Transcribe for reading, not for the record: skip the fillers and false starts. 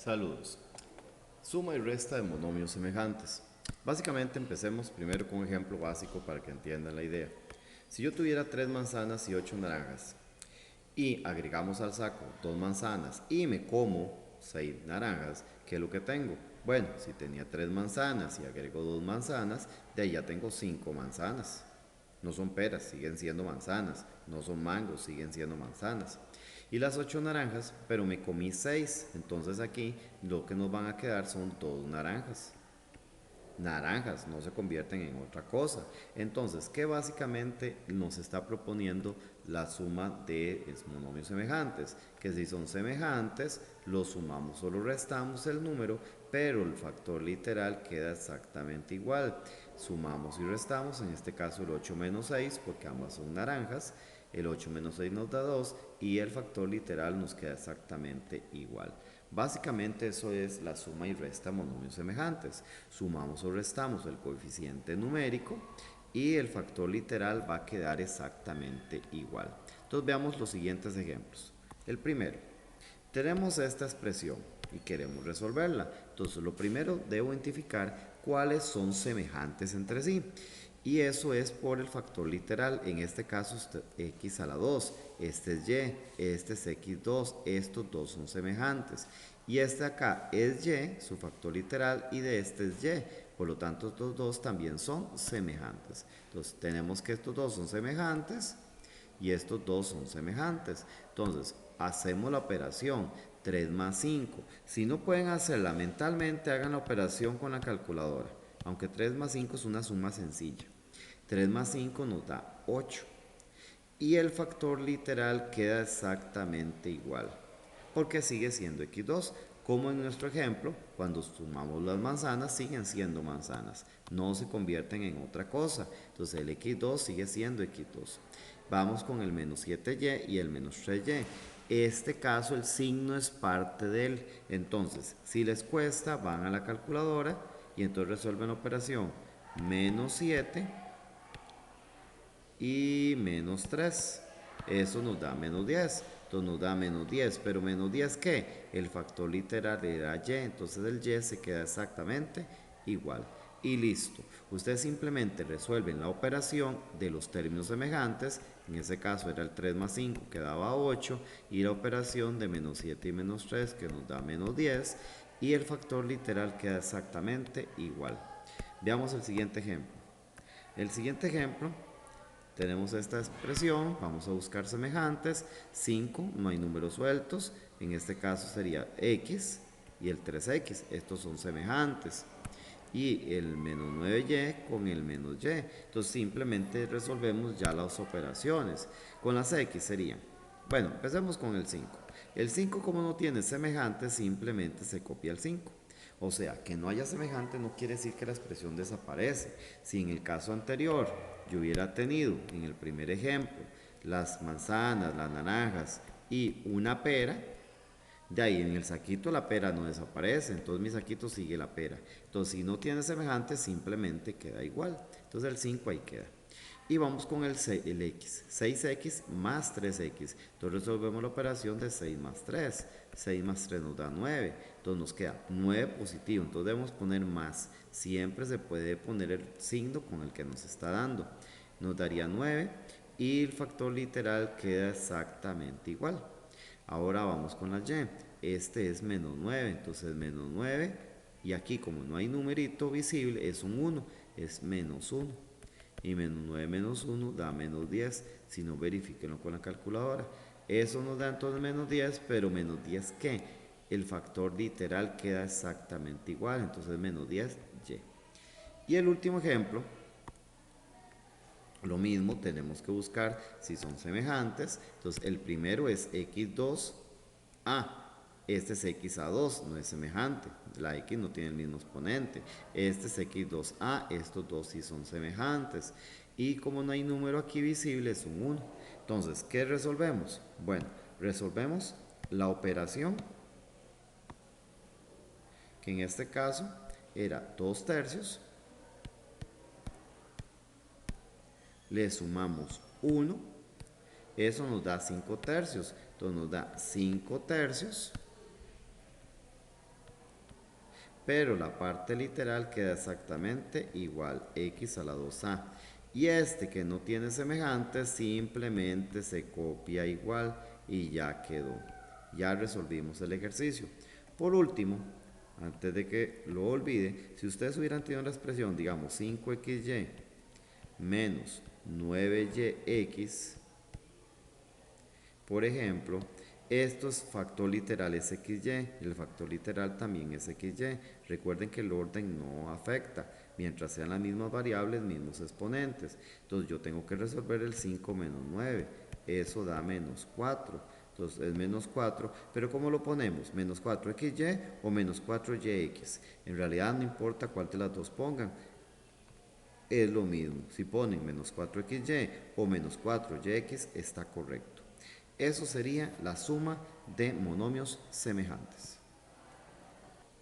Saludos. Suma y resta de monomios semejantes. Básicamente empecemos primero con un ejemplo básico para que entiendan la idea. Si yo tuviera 3 manzanas y 8 naranjas y agregamos al saco 2 manzanas y me como 6 naranjas, ¿qué es lo que tengo? Bueno, si tenía 3 manzanas y agrego 2 manzanas, de ahí ya tengo 5 manzanas. No son peras, siguen siendo manzanas. No son mangos, siguen siendo manzanas. Y las 8 naranjas, pero me comí 6. Entonces aquí lo que nos van a quedar son 2 naranjas. Naranjas no se convierten en otra cosa. Entonces, ¿qué básicamente nos está proponiendo la suma de monomios semejantes? Que si son semejantes, los sumamos o los restamos el número, pero el factor literal queda exactamente igual. Sumamos y restamos, en este caso el 8 menos 6, porque ambas son naranjas. El 8 menos 6 nos da 2 y el factor literal nos queda exactamente igual. Básicamente eso es la suma y resta de monomios semejantes. Sumamos o restamos el coeficiente numérico y el factor literal va a quedar exactamente igual. Entonces veamos los siguientes ejemplos. El primero, tenemos esta expresión y queremos resolverla. Entonces lo primero, debo identificar cuáles son semejantes entre sí. Y eso es por el factor literal. En este caso x a la 2. Este es y, este es x2. Estos dos son semejantes. Y este acá es y, su factor literal, y de este es y. Por lo tanto, estos dos también son semejantes. Entonces tenemos que estos dos son semejantes y estos dos son semejantes. Entonces, hacemos la operación 3 más 5. Si no pueden hacerla mentalmente, hagan la operación con la calculadora. Aunque 3 más 5 es una suma sencilla. 3 más 5 nos da 8. Y el factor literal queda exactamente igual. Porque sigue siendo x2. Como en nuestro ejemplo, cuando sumamos las manzanas, siguen siendo manzanas. No se convierten en otra cosa. Entonces el x2 sigue siendo x2. Vamos con el menos 7y y el menos 3y. Este caso el signo es parte de él. Entonces, si les cuesta, van a la calculadora y entonces resuelven la operación. Menos 7 y menos 3. Eso nos da menos 10. Entonces nos da menos 10. ¿Pero menos 10 qué? El factor literal era y. Entonces el y se queda exactamente igual. Y listo. Ustedes simplemente resuelven la operación de los términos semejantes. En ese caso era el 3 más 5 que daba 8. Y la operación de menos 7 y menos 3 que nos da menos 10. Y el factor literal queda exactamente igual. Veamos el siguiente ejemplo. El siguiente ejemplo, tenemos esta expresión, vamos a buscar semejantes. 5, no hay números sueltos. En este caso sería x y el 3x. Estos son semejantes. Y el menos 9y con el menos y. Entonces simplemente resolvemos ya las operaciones. Con las x serían, bueno, empecemos con el 5. El 5 como no tiene semejantes, simplemente se copia el 5. O sea, que no haya semejante no quiere decir que la expresión desaparece. Si en el caso anterior yo hubiera tenido, en el primer ejemplo, las manzanas, las naranjas y una pera, de ahí en el saquito la pera no desaparece, entonces mi saquito sigue la pera. Entonces si no tiene semejante simplemente queda igual. Entonces el 5 ahí queda. Y vamos con el x. 6x más 3x. Entonces resolvemos la operación de 6 más 3. 6 más 3 nos da 9. Entonces nos queda 9 positivo. Entonces debemos poner más. Siempre se puede poner el signo con el que nos está dando. Nos daría 9 y el factor literal queda exactamente igual. Ahora vamos con la y. Este es menos 9. Entonces menos 9. Y aquí como no hay numerito visible es un 1. Es menos 1. Y menos 9 menos 1 da menos 10. Si no, verifíquenlo con la calculadora. Eso nos da entonces menos 10, pero menos 10 ¿qué? El factor literal queda exactamente igual, entonces menos 10y. Y el último ejemplo, lo mismo, tenemos que buscar si son semejantes. Entonces el primero es x2a. Este es x a 2, no es semejante. La x no tiene el mismo exponente. Este es x2a, estos dos sí son semejantes. Y como no hay número aquí visible, es un 1. Entonces, ¿qué resolvemos? Bueno, resolvemos la operación, que en este caso era 2 tercios. Le sumamos 1. Eso nos da 5 tercios. Entonces nos da 5 tercios pero la parte literal queda exactamente igual, x a la 2a. Y este que no tiene semejantes simplemente se copia igual y ya quedó. Ya resolvimos el ejercicio. Por último, antes de que lo olvide, si ustedes hubieran tenido la expresión, digamos, 5xy menos 9yx, por ejemplo, esto es factor literal es xy, el factor literal también es xy. Recuerden que el orden no afecta, mientras sean las mismas variables, mismos exponentes. Entonces yo tengo que resolver el 5 menos 9, eso da menos 4. Entonces es menos 4, pero ¿cómo lo ponemos? ¿Menos 4xy o menos 4yx? En realidad no importa cuál de las dos pongan, es lo mismo. Si ponen menos 4xy o menos 4yx está correcto. Eso sería la suma de monomios semejantes.